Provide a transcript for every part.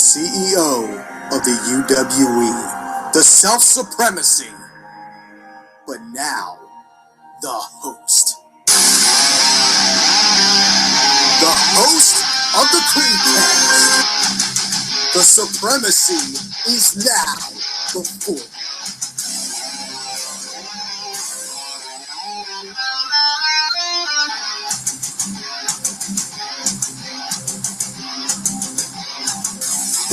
CEO of the UWE, the self-supremacy, but now the host. The host of the CredeCast. The supremacy is now before you.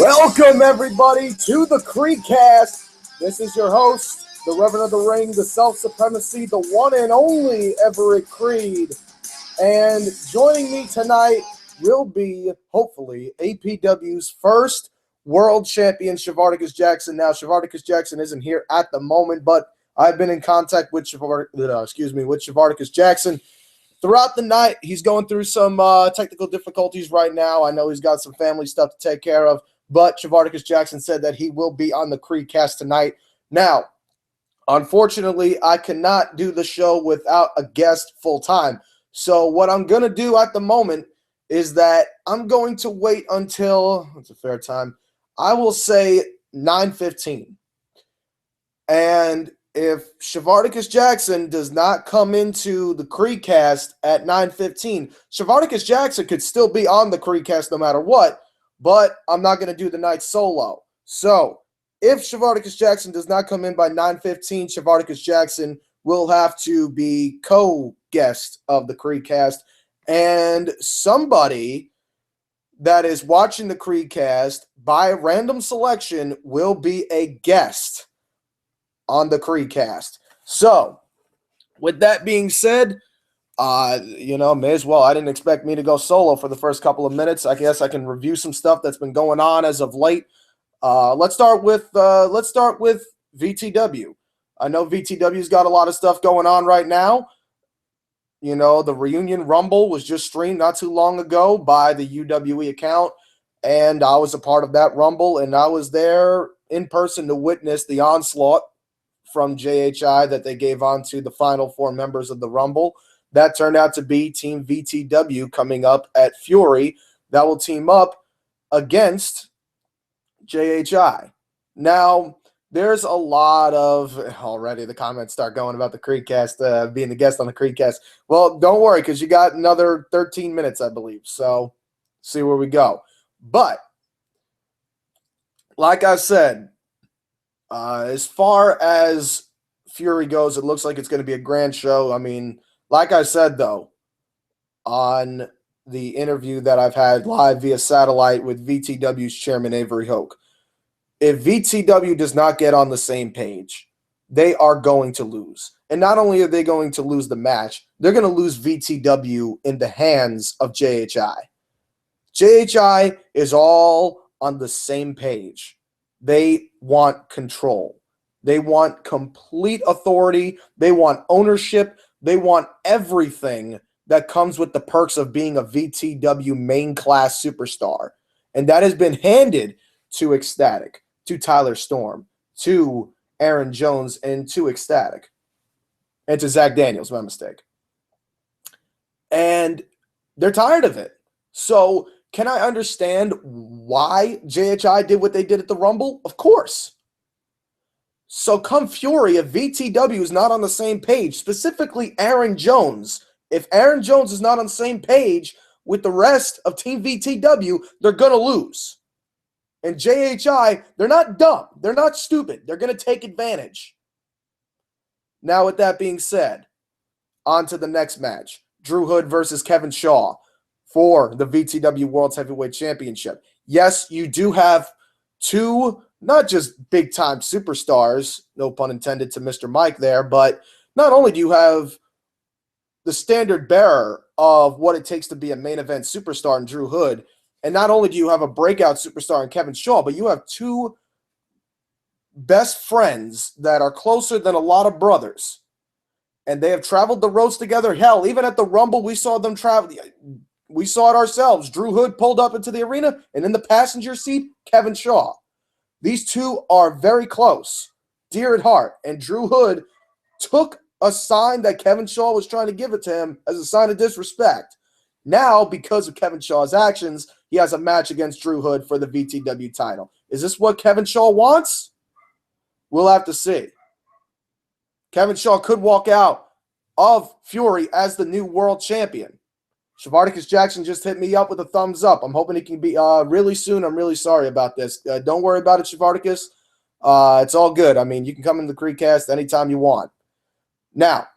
Welcome, everybody, to the CredeCast. This is your host, the Reverend of the Ring, the self-supremacy, the one and only Everett Creed. And joining me tonight will be, hopefully, APW's first world champion, Shavaticus Jackson. Now, Shavaticus Jackson isn't here at the moment, but I've been in contact with Shavaticus Jackson throughout the night. He's going through some technical difficulties right now. I know he's got some family stuff to take care of. But Shavarticus Jackson said that he will be on the CredeCast tonight. Now, unfortunately, I cannot do the show without a guest full-time. So what I'm going to do at the moment is that I'm going to wait until, it's a fair time, I will say 9:15. And if Shavarticus Jackson does not come into the CredeCast at 9:15, Shavarticus Jackson could still be on the CredeCast no matter what. But I'm not going to do the night solo. So if Shavarticus Jackson does not come in by 9:15, Shavarticus Jackson will have to be co-guest of the CredeCast. And somebody that is watching the CredeCast by random selection will be a guest on the CredeCast. So with that being said, may as well. I didn't expect me to go solo for the first couple of minutes. I guess I can review some stuff that's been going on as of late. Let's start with VTW. I know VTW's got a lot of stuff going on right now. You know, the Reunion Rumble was just streamed not too long ago by the UWE account, and I was a part of that Rumble, and I was there in person to witness the onslaught from JHI that they gave on to the final four members of the Rumble. That turned out to be Team VTW coming up at Fury. That will team up against JHI. Now, there's a lot of, already the comments start going about the CredeCast, being the guest on the CredeCast. Well, don't worry, because you got another 13 minutes, I believe. So, see where we go. But, like I said, as far as Fury goes, it looks like it's going to be a grand show. I mean, like I said, though, on the interview that I've had live via satellite with VTW's chairman, Avery Hoke, if VTW does not get on the same page, they are going to lose. And not only are they going to lose the match, they're going to lose VTW in the hands of JHI. JHI is all on the same page. They want control. They want complete authority. They want ownership. They want everything that comes with the perks of being a VTW main class superstar. And that has been handed to Ecstatic, to Tyler Storm, to Aaron Jones, and to Ecstatic. And to Zach Daniels, my mistake. And they're tired of it. So can I understand why JHI did what they did at the Rumble? Of course. So come Fury, if VTW is not on the same page, specifically Aaron Jones, if Aaron Jones is not on the same page with the rest of Team VTW, they're going to lose. And JHI, they're not dumb. They're not stupid. They're going to take advantage. Now, with that being said, on to the next match. Drew Hood versus Kevin Shaw for the VTW World Heavyweight Championship. Yes, you do have two, not just big-time superstars, no pun intended to Mr. Mike there, but not only do you have the standard bearer of what it takes to be a main event superstar in Drew Hood, and not only do you have a breakout superstar in Kevin Shaw, but you have two best friends that are closer than a lot of brothers, and they have traveled the roads together. Hell, even at the Rumble, we saw them travel. We saw it ourselves. Drew Hood pulled up into the arena, and in the passenger seat, Kevin Shaw. These two are very close, dear at heart, and Drew Hood took a sign that Kevin Shaw was trying to give it to him as a sign of disrespect. Now, because of Kevin Shaw's actions, he has a match against Drew Hood for the VTW title. Is this what Kevin Shaw wants? We'll have to see. Kevin Shaw could walk out of Fury as the new world champion. Shavaticus Jackson just hit me up with a thumbs up. I'm hoping he can be really soon. I'm really sorry about this. Don't worry about it, Shavaticus. It's all good. I mean, you can come in the CredeCast anytime you want. Now,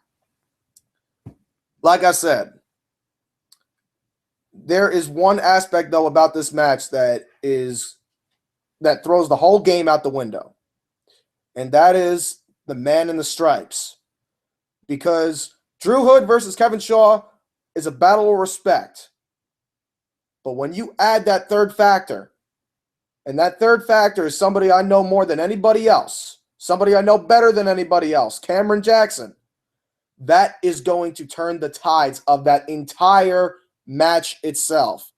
like I said, there is one aspect, though, about this match that throws the whole game out the window. And that is the man in the stripes. Because Drew Hood versus Kevin Shaw is a battle of respect. But when you add that third factor, and that third factor is somebody I know more than anybody else, somebody I know better than anybody else, Cameron Jackson, that is going to turn the tides of that entire match itself.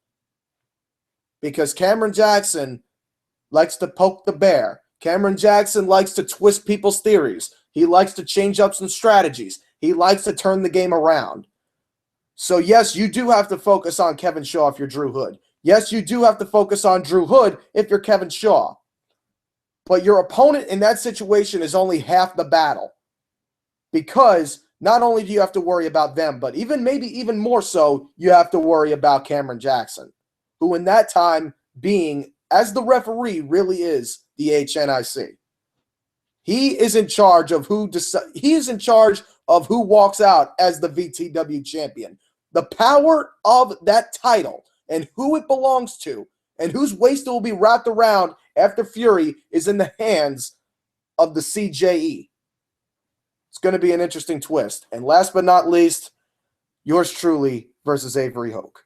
Because Cameron Jackson likes to poke the bear. Cameron Jackson likes to twist people's theories. He likes to change up some strategies. He likes to turn the game around. So yes, you do have to focus on Kevin Shaw if you're Drew Hood. Yes, you do have to focus on Drew Hood if you're Kevin Shaw. But your opponent in that situation is only half the battle. Because not only do you have to worry about them, but maybe even more so, you have to worry about Cameron Jackson, who in that time being, as the referee, really is the HNIC. He is in charge of who walks out as the VTW champion. The power of that title and who it belongs to and whose waist it will be wrapped around after Fury is in the hands of the CJE. It's going to be an interesting twist. And last but not least, yours truly versus Avery Hoke.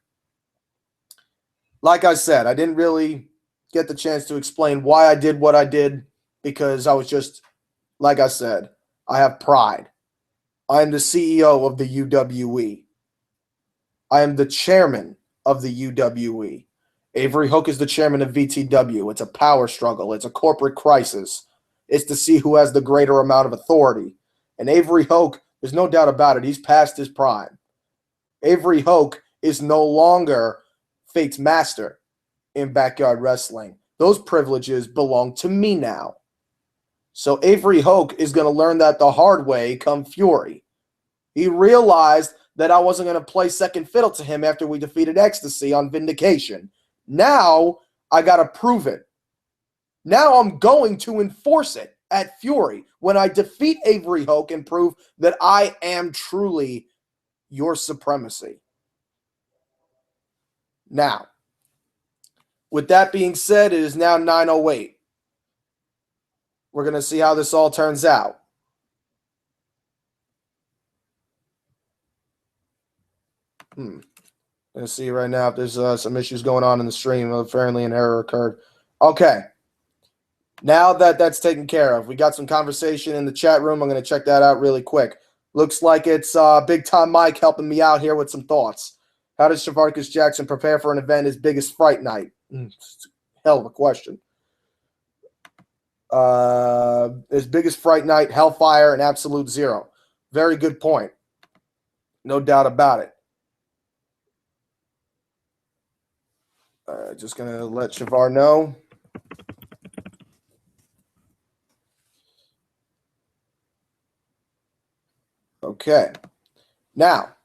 Like I said, I didn't really get the chance to explain why I did what I did because I was just, like I said, I have pride. I am the CEO of the UWE. I am the chairman of the UWE. Avery Hoke is the chairman of VTW. It's a power struggle. It's a corporate crisis. It's to see who has the greater amount of authority. And Avery Hoke, there's no doubt about it, he's past his prime. Avery Hoke is no longer Fate's master in backyard wrestling. Those privileges belong to me now. So Avery Hoke is going to learn that the hard way come Fury. He realized that I wasn't going to play second fiddle to him after we defeated Ecstasy on Vindication. Now I got to prove it. Now I'm going to enforce it at Fury when I defeat Avery Hoke and prove that I am truly your supremacy. Now, with that being said, it is now 9:08. We're going to see how this all turns out. Let's see right now if there's some issues going on in the stream. Apparently an error occurred. Okay. Now that that's taken care of, we got some conversation in the chat room. I'm going to check that out really quick. Looks like it's Big Time Mike helping me out here with some thoughts. How does Shavarticus Jackson prepare for an event as big as Fright Night? Hell of a question. As big as Fright Night, Hellfire, and Absolute Zero. Very good point. No doubt about it. Just going to let Shavar know. Okay. Now,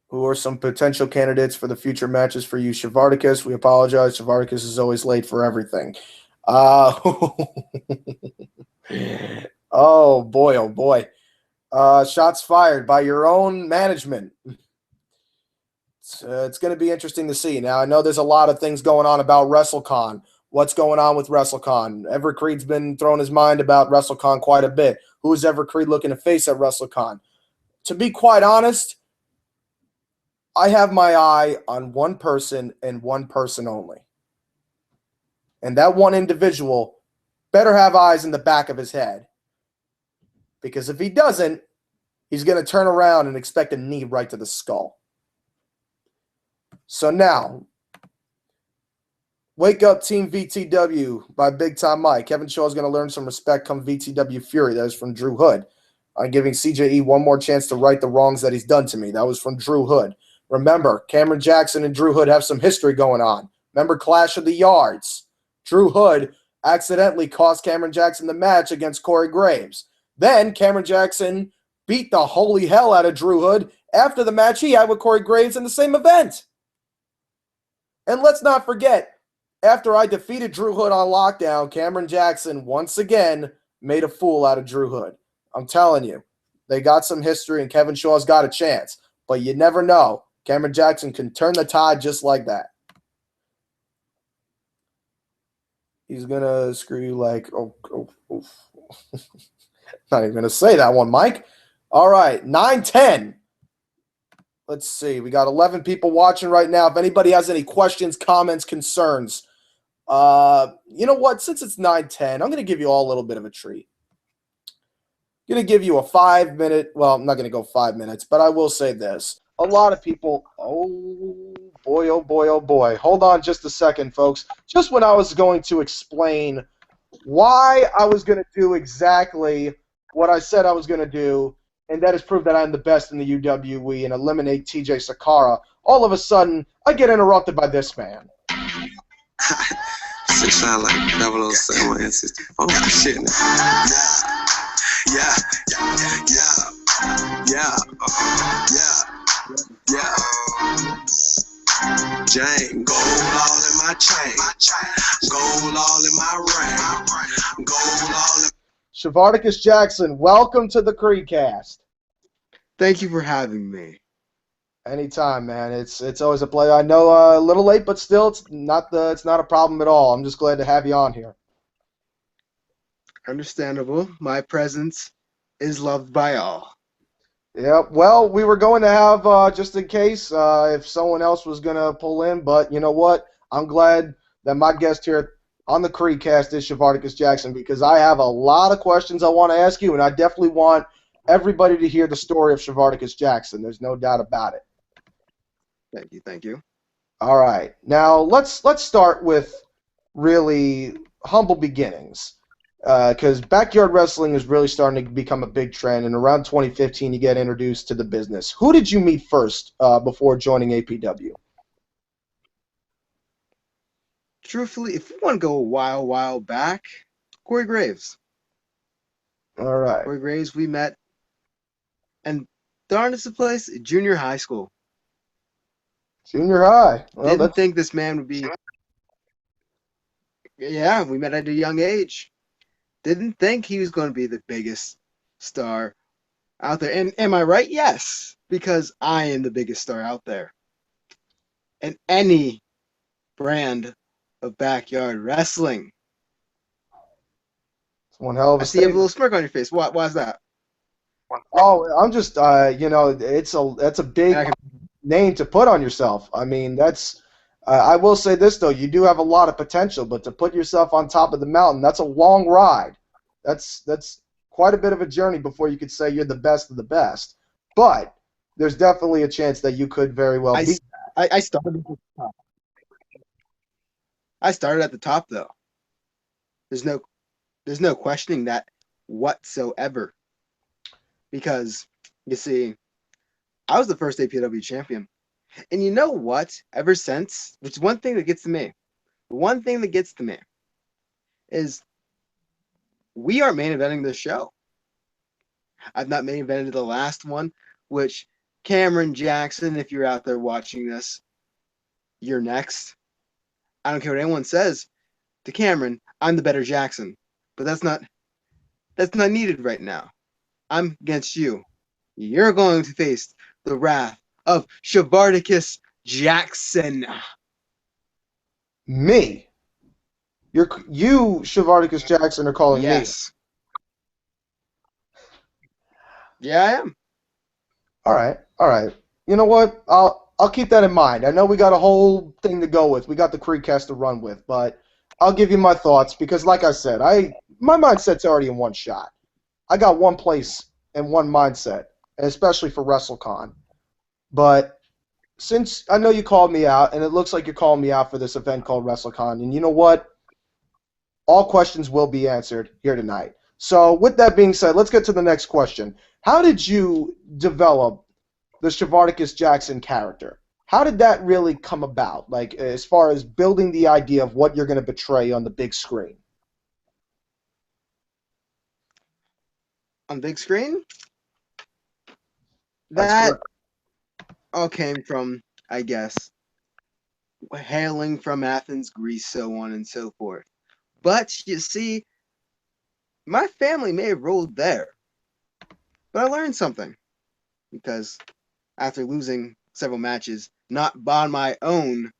who are some potential candidates for the future matches for you, Shavarticus? We apologize. Shavarticus is always late for everything. Oh, boy, oh, boy. Shots fired by your own management. It's going to be interesting to see. Now, I know there's a lot of things going on about WrestleCon. What's going on with WrestleCon? Everett Creed's been throwing his mind about WrestleCon quite a bit. Who is Everett Creed looking to face at WrestleCon? To be quite honest, I have my eye on one person and one person only. And that one individual better have eyes in the back of his head. Because if he doesn't, he's going to turn around and expect a knee right to the skull. So now, Wake Up Team VTW by Big Time Mike. Kevin Shaw is going to learn some respect come VTW Fury. That is from Drew Hood. I'm giving CJE one more chance to right the wrongs that he's done to me. That was from Drew Hood. Remember, Cameron Jackson and Drew Hood have some history going on. Remember Clash of the Yards? Drew Hood accidentally cost Cameron Jackson the match against Corey Graves. Then Cameron Jackson beat the holy hell out of Drew Hood after the match he had with Corey Graves in the same event. And let's not forget, after I defeated Drew Hood on Lockdown, Cameron Jackson once again made a fool out of Drew Hood. I'm telling you, they got some history and Kevin Shaw's got a chance. But you never know. Cameron Jackson can turn the tide just like that. He's going to screw you like, Not even going to say that one, Mike. All right, 9-10. Let's see. We got 11 people watching right now. If anybody has any questions, comments, concerns, you know what? Since it's 9-10, I'm going to give you all a little bit of a treat. I'm going to give you a 5-minute. Well, I'm not going to go 5 minutes, but I will say this. A lot of people, oh boy, oh boy, oh boy. Hold on just a second, folks. Just when I was going to explain why I was going to do exactly what I said I was going to do, and that is prove that I'm the best in the UWE and eliminate TJ Sakara, all of a sudden, I get interrupted by this man. Shit sound like 007 and 64. Shit. Yeah. Jane, gold all in my chain, gold all in my ring, gold all in. Shavaticus Jackson, welcome to the CredeCast. Thank you for having me. Anytime, man. It's always a pleasure. I know a little late, but still, it's not a problem at all. I'm just glad to have you on here. Understandable. My presence is loved by all. Yeah, well, we were going to have, just in case, if someone else was going to pull in, but you know what? I'm glad that my guest here on the CredeCast is Shavarticus Jackson, because I have a lot of questions I want to ask you, and I definitely want everybody to hear the story of Shavarticus Jackson. There's no doubt about it. Thank you. All right. Now, let's start with really humble beginnings. Because backyard wrestling is really starting to become a big trend, and around 2015 you get introduced to the business. Who did you meet first before joining APW? Truthfully, if we want to go a while back, Corey Graves. All right. Corey Graves, we met, and darnest of place, junior high school. Junior high. Well, Didn't think this man would be. Yeah, we met at a young age. Didn't think he was going to be the biggest star out there. And am I right? Yes, because I am the biggest star out there. And any brand of backyard wrestling. It's one hell of a I see you have a statement. little smirk on your face. Why is that? Oh, I'm just, that's a big name to put on yourself. I mean, that's. I will say this, though. You do have a lot of potential, but to put yourself on top of the mountain, that's a long ride. That's quite a bit of a journey before you could say you're the best of the best. But there's definitely a chance that you could very well be. I started at the top. I started at the top, though. There's no questioning that whatsoever. Because, you see, I was the first APW champion. And you know what? Ever since, which is one thing that gets to me. One thing that gets to me is we are main eventing this show. I've not main evented the last one, which Cameron Jackson, if you're out there watching this, you're next. I don't care what anyone says to Cameron, I'm the better Jackson. But that's not needed right now. I'm against you. You're going to face the wrath of Shavarticus Jackson. Me? You, Shavarticus Jackson, are calling me? Yes. Yeah, I am. All right. You know what? I'll keep that in mind. I know we got a whole thing to go with. We got the CredeCast to run with, but I'll give you my thoughts because, like I said, my mindset's already in one shot. I got one place and one mindset, and especially for WrestleCon. But since I know you called me out, and it looks like you're calling me out for this event called WrestleCon, and you know what? All questions will be answered here tonight. So with that being said, let's get to the next question. How did you develop the Shavarticus Jackson character. How did that really come about? Like, as far as building the idea of what you're going to portray on the big screen? On big screen, That's that correct. all came from, I guess, hailing from Athens, Greece, so on and so forth. But you see, my family may have rolled there, but I learned something because after losing several matches, not on my own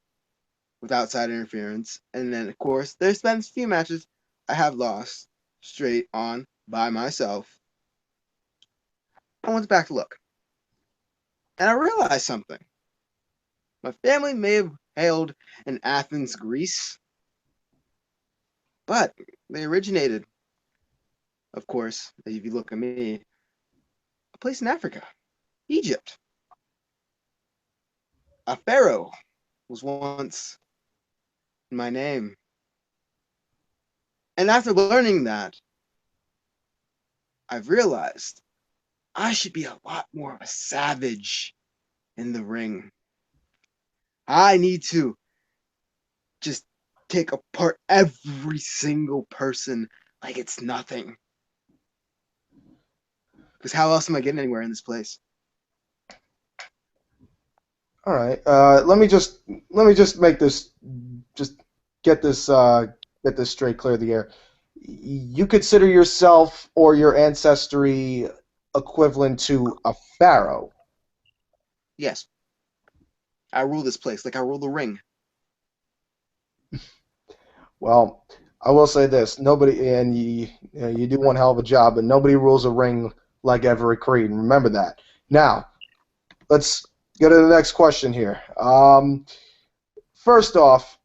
with outside interference, and then of course there's been a few matches I have lost straight on by myself. I went back to look, and I realized something. My family may have hailed in Athens, Greece, but they originated, of course, if you look at me, a place in Africa, Egypt. A pharaoh was once in my name. And after learning that, I've realized I should be a lot more of a savage in the ring. I need to just take apart every single person like it's nothing. Because how else am I getting anywhere in this place? All right. Let me just make this just get this get this straight, clear the air. You consider yourself or your ancestry equivalent to a pharaoh? Yes, I rule this place like I rule the ring. Well, I will say this: nobody, and you do one hell of a job, but nobody rules a ring like Everett Creed. And remember that. Now, let's go to the next question here. First off,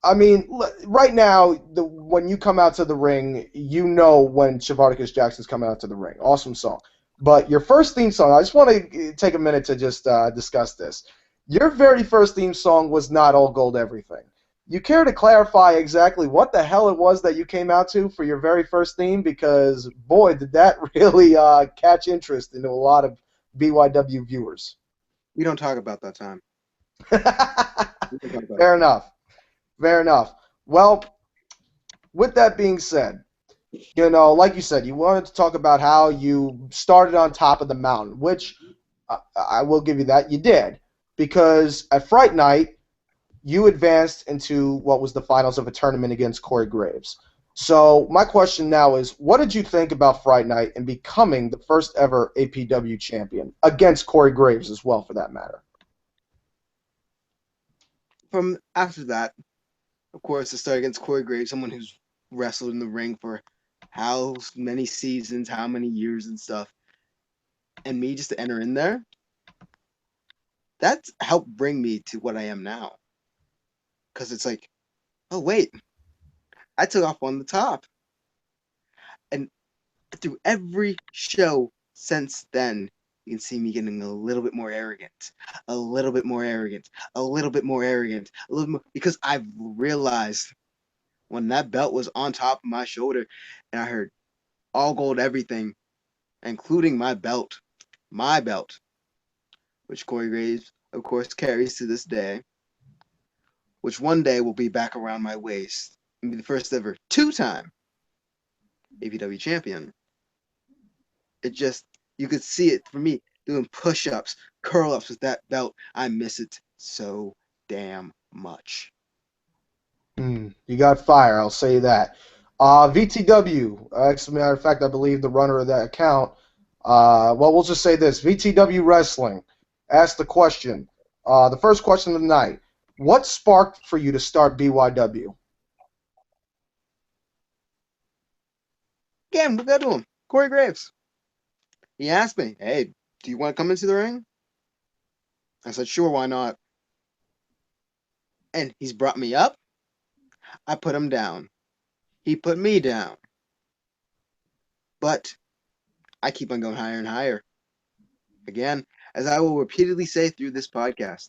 I mean, right now, when you come out to the ring, you know when Shavaticus Jackson's coming out to the ring. Awesome song. But your first theme song, I just want to take a minute to just discuss this. Your very first theme song was not All Gold Everything. You care to clarify exactly what the hell it was that you came out to for your very first theme? Because, boy, did that really catch interest into a lot of BYW viewers. We don't talk about that time. We don't talk about Fair enough. Fair enough. Well, with that being said, like you said, you wanted to talk about how you started on top of the mountain, which I will give you that you did, because at Fright Night you advanced into what was the finals of a tournament against Corey Graves. So my question now is, what did you think about Fright Night and becoming the first ever APW champion against Corey Graves as well, for that matter? From after that, of course, to start against Corey Graves, someone who's wrestled in the ring for how many seasons, how many years and stuff, and me just to enter in there, that's helped bring me to what I am now. Because it's like, oh, wait, I took off on the top. And through every show since then, you can see me getting a little bit more arrogant, a little bit more arrogant, a little bit more arrogant, a little more, because I've realized when that belt was on top of my shoulder and I heard all gold everything, including my belt, which Corey Graves, of course, carries to this day, which one day will be back around my waist and be the first ever two-time APW champion. It just, you could see it for me doing push-ups, curl-ups with that belt. I miss it so damn much. You got fire, I'll say that. VTW, as a matter of fact, I believe the runner of that account, well, we'll just say this. VTW Wrestling asked the question, the first question of the night, what sparked for you to start BYW? Again, we'll go to him. Corey Graves. He asked me, hey, do you want to come into the ring? I said, sure, why not? And he's brought me up. I put him down. He put me down. But I keep on going higher and higher. Again, as I will repeatedly say through this podcast,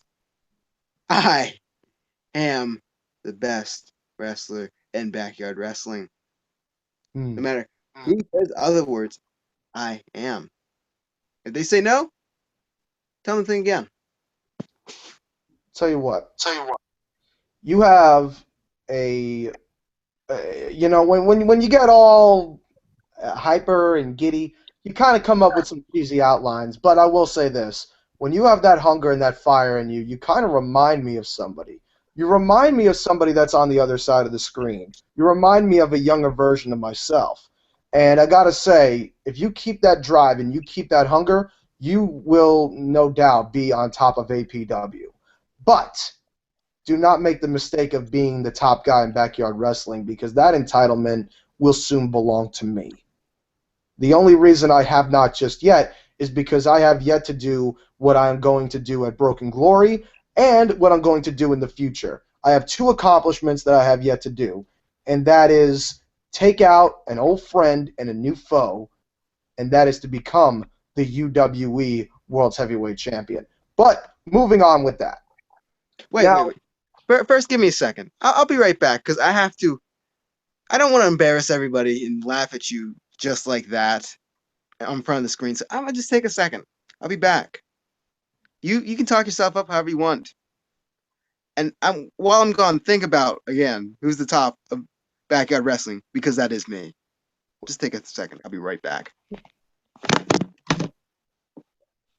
I am the best wrestler in backyard wrestling. No matter who says other words, I am. If they say no, Tell me the thing again. Tell you what. You have a, when you get all hyper and giddy, you kind of come up with some easy outlines. But I will say this: when you have that hunger and that fire in you, you kind of remind me of somebody. You remind me of somebody that's on the other side of the screen. You remind me of a younger version of myself. And I gotta say, if you keep that drive and you keep that hunger, you will no doubt be on top of APW. But do not make the mistake of being the top guy in backyard wrestling, because that entitlement will soon belong to me. The only reason I have not just yet is because I have yet to do what I'm going to do at Broken Glory and what I'm going to do in the future. I have two accomplishments that I have yet to do, and that is take out an old friend and a new foe, and that is to become the UWE World's Heavyweight Champion. But moving on with that. Wait. First, give me a second. I'll be right back because I have to. I don't want to embarrass everybody and laugh at you just like that in front of the screen. So I'm gonna just take a second. I'll be back. You can talk yourself up however you want. And while I'm gone, think about again who's the top of backyard wrestling, because that is me. Just take a second. I'll be right back.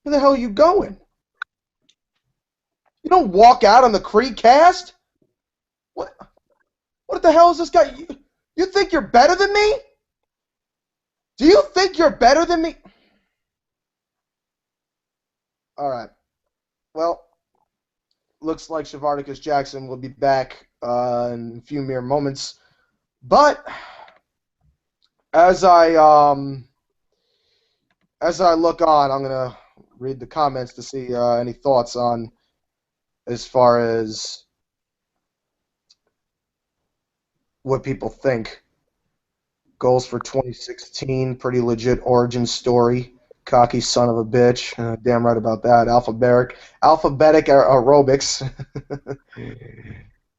Where the hell are you going? You don't walk out on the CredeCast? What the hell is this guy? You think you're better than me? Do you think you're better than me? All right. Well, looks like Shavaticus Jackson will be back in a few mere moments. But as I look on, I'm gonna read the comments to see any thoughts on as far as what people think. Goals for 2016, pretty legit origin story. Cocky son of a bitch. Damn right about that. Alphabetic aerobics.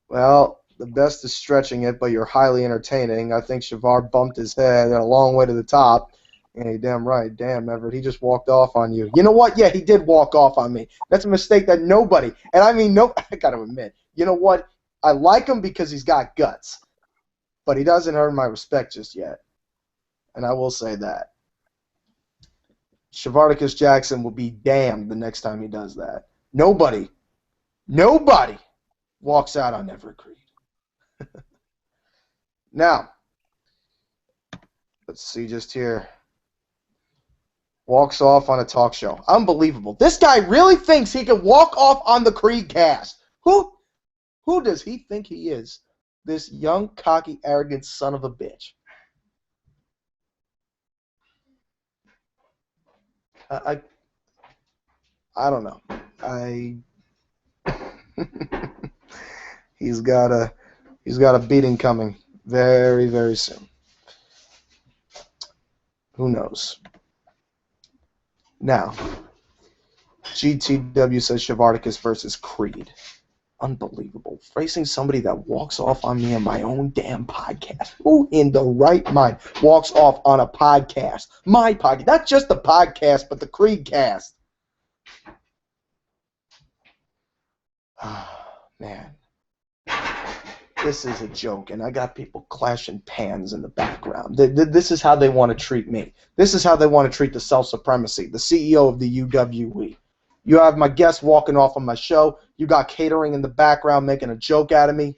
Well, the best is stretching it, but you're highly entertaining. I think Shavar bumped his head a long way to the top. Yeah, you're damn right. Damn, Everett, he just walked off on you. You know what? Yeah, he did walk off on me. That's a mistake that nobody, and I mean, no, I gotta admit, you know what? I like him because he's got guts, but he doesn't earn my respect just yet. And I will say that. Shavarticus Jackson will be damned the next time he does that. Nobody walks out on Everett Creed. Now, let's see just here. Walks off on a talk show. Unbelievable. This guy really thinks he can walk off on the CredeCast. Who does he think he is? This young, cocky, arrogant son of a bitch. I don't know. He's got a beating coming very, very soon. Who knows? Now, GTW says Shavarticus versus Creed. Unbelievable. Facing somebody that walks off on me on my own damn podcast. Who in the right mind walks off on a podcast? My podcast. Not just the podcast, but the CredeCast. Man. This is a joke, and I got people clashing pans in the background. This is how they want to treat me. This is how they want to treat the self-supremacy, the CEO of the UWE. You have my guest walking off on my show. You got catering in the background making a joke out of me.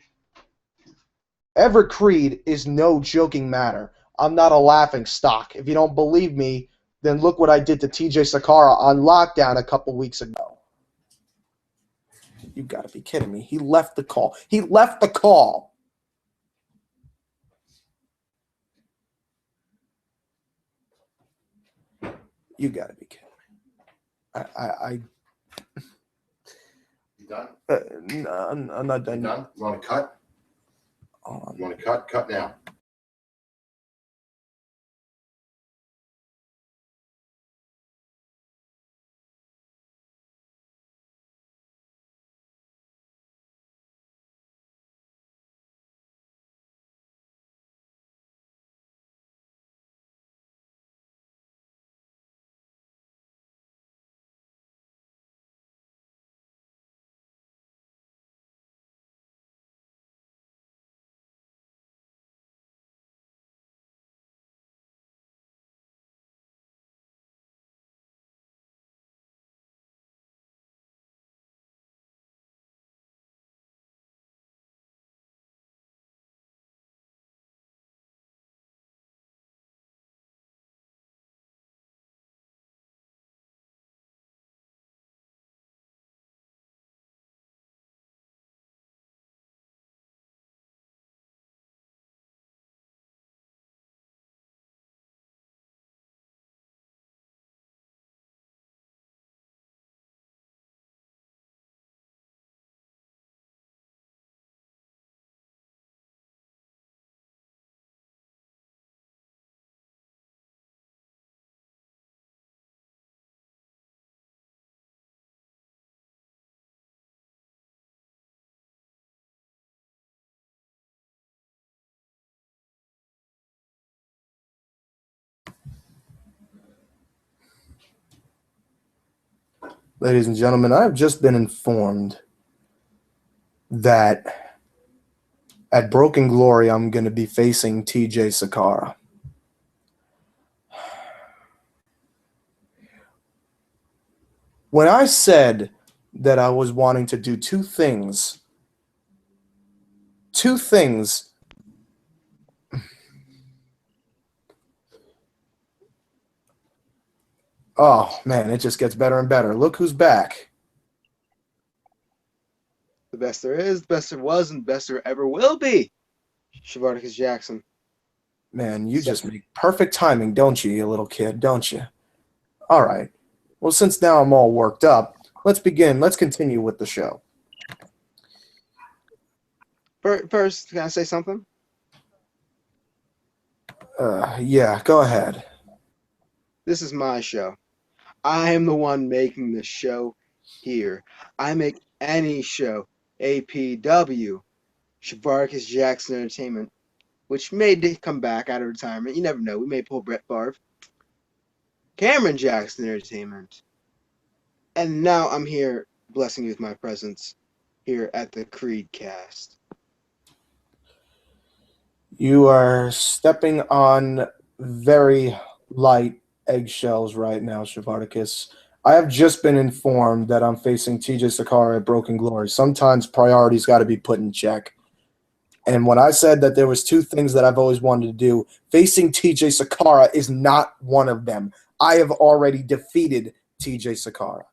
Everett Creed is no joking matter. I'm not a laughing stock. If you don't believe me, then look what I did to TJ Sakara on lockdown a couple weeks ago. You got to be kidding me. He left the call. He left the call. You got to be kidding me. You done? No, I'm not done. You done? You want to cut? You want to cut? Cut now. Ladies and gentlemen, I have just been informed that at Broken Glory, I'm going to be facing TJ Sakara. When I said that I was wanting to do two things. Oh, man, it just gets better and better. Look who's back. The best there is, the best there was, and the best there ever will be. Shavaticus Jackson. Man, you just make perfect timing, don't you, you little kid, don't you? All right. Well, since now I'm all worked up, let's begin. Let's continue with the show. First, can I say something? Yeah, go ahead. This is my show. I am the one making the show here. I make any show. APW, Shavarticus Jackson Entertainment, which may come back out of retirement. You never know. We may pull Brett Favre. Cameron Jackson Entertainment. And now I'm here blessing you with my presence here at the CredeCast. You are stepping on very light eggshells right now, Shavarticus. I have just been informed that I'm facing TJ Sakara at Broken Glory. Sometimes priorities got to be put in check. And when I said that there was two things that I've always wanted to do, facing TJ Sakara is not one of them. I have already defeated TJ Sakara.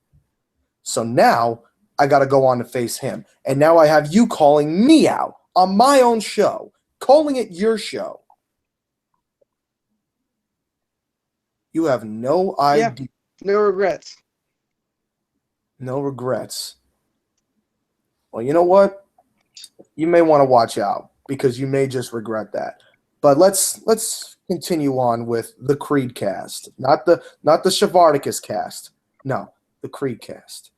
So now I got to go on to face him. And now I have you calling me out on my own show, calling it your show. You have no idea. No regrets. No regrets. Well, you know what? You may want to watch out because you may just regret that. But let's continue on with the CredeCast, not the Shavarticus cast. No, the CredeCast.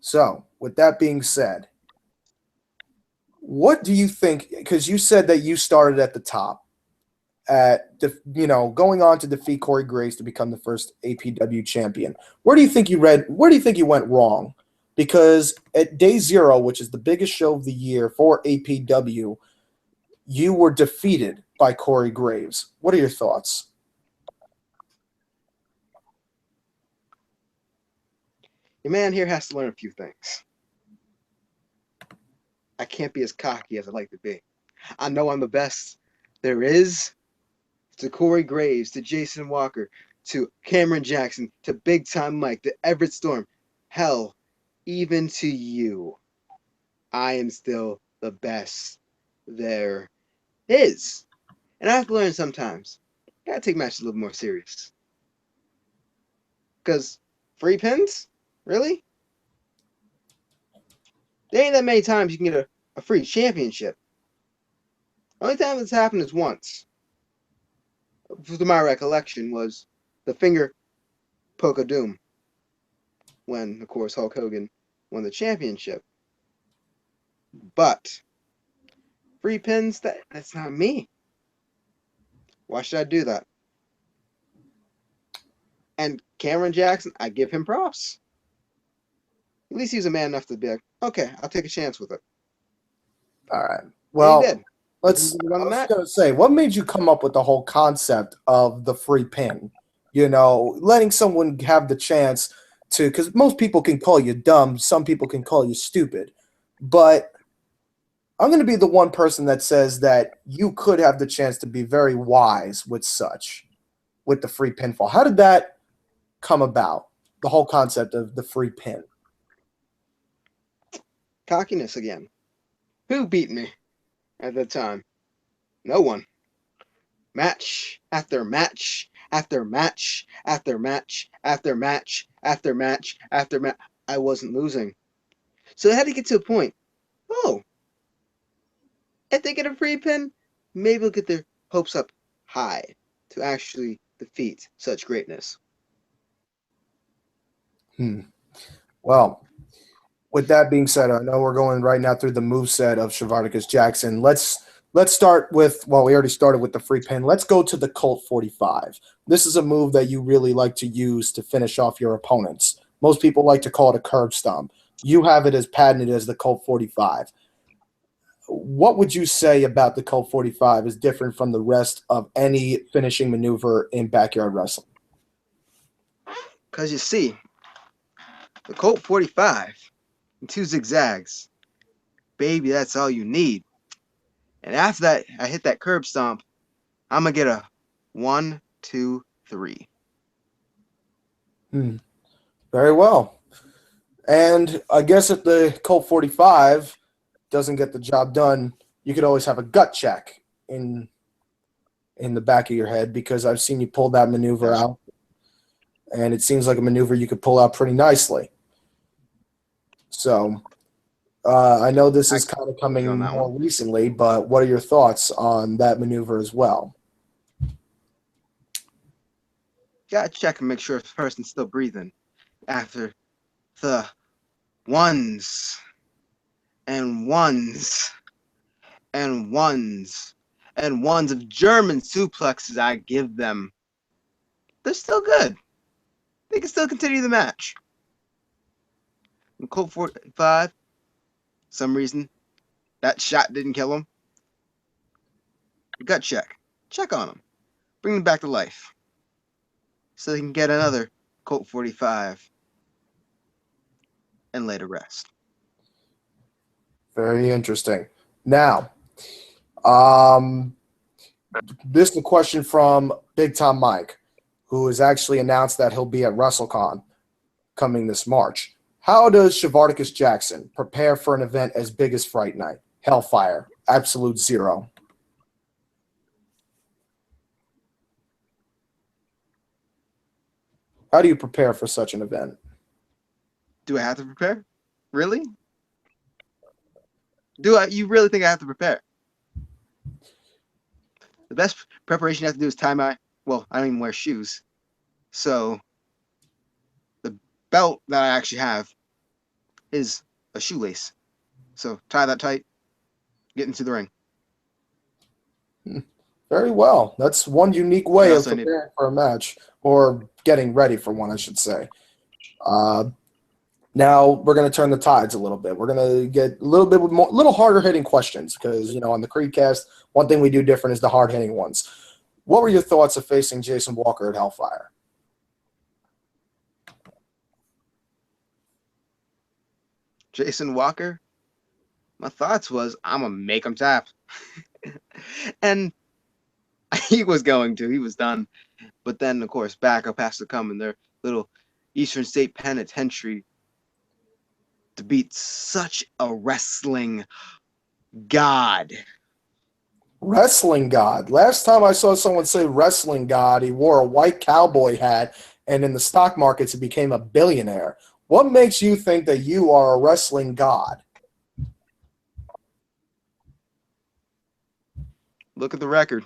So, with that being said, what do you think? Because you said that you started at the top, going on to defeat Corey Graves to become the first APW champion. Where do you think you went wrong? Because at day 0, which is the biggest show of the year for APW, you were defeated by Corey Graves. What are your thoughts? Your man here has to learn a few things. I can't be as cocky as I'd like to be. I know I'm the best there is. To Corey Graves, to Jason Walker, to Cameron Jackson, to Big Time Mike, to Everett Storm. Hell, even to you. I am still the best there is. And I have to learn sometimes. I gotta take matches a little more serious. Because free pins? Really? There ain't that many times you can get a free championship. The only time that's happened is once. To my recollection, was the finger poke of doom. When, of course, Hulk Hogan won the championship. But free pins, that's not me. Why should I do that? And Cameron Jackson, I give him props. At least he was a man enough to be like, okay, I'll take a chance with it. All right. Well, he did. I was going to say, what made you come up with the whole concept of the free pin? Letting someone have the chance to, because most people can call you dumb, some people can call you stupid, but I'm going to be the one person that says that you could have the chance to be very wise with the free pinfall. How did that come about? The whole concept of the free pin. Cockiness again. Who beat me at the time? No one. Match after match after match after match after match after match after match. I wasn't losing. So I had to get to a point. Oh, if they get a free pin, maybe they'll get their hopes up high to actually defeat such greatness. Well, with that being said, I know we're going right now through the moveset of Shavaticus Jackson. Let's start with, we already started with the free pin. Let's go to the Colt 45. This is a move that you really like to use to finish off your opponents. Most people like to call it a curb stomp. You have it as patented as the Colt 45. What would you say about the Colt 45 is different from the rest of any finishing maneuver in backyard wrestling? Because you see, the Colt 45 and 2 zigzags, baby, that's all you need. And after that, I hit that curb stomp, I'm going to get a 1, 2, 3. Very well. And I guess if the Colt 45 doesn't get the job done, you could always have a gut check in the back of your head, because I've seen you pull that maneuver out, and it seems like a maneuver you could pull out pretty nicely. So I know this is kind of coming more recently, but what are your thoughts on that maneuver as well? Gotta check and make sure the person's still breathing after the ones and ones and ones and ones of German suplexes I give them. They're still good. They can still continue the match. And Colt 45, some reason, that shot didn't kill him. Gut check. Check on him. Bring him back to life. So they can get another Colt 45 and lay to rest. Very interesting. Now, this is a question from Big Tom Mike, who has actually announced that he'll be at WrestleCon coming this March. How does Shavaticus Jackson prepare for an event as big as Fright Night? Hellfire, absolute zero. How do you prepare for such an event? Do I have to prepare? Really? You really think I have to prepare? The best preparation you have to do is tie my, well, I don't even wear shoes. So the belt that I actually have is a shoelace. So tie that tight, get into the ring. Very well. That's one unique way of preparing for a match, or getting ready for one, I should say. Now we're going to turn the tides a little bit. We're going to get a little harder hitting questions, because on the CredeCast, one thing we do different is the hard hitting ones. What were your thoughts of facing Jason Walker at Hellfire? Jason Walker? My thoughts was, I'm going to make him tap. And he was going to. He was done. But then, of course, backup has to come in their little Eastern State Penitentiary to beat such a wrestling god. Wrestling god. Last time I saw someone say wrestling god, he wore a white cowboy hat, and in the stock markets he became a billionaire. What makes you think that you are a wrestling god? Look at the record.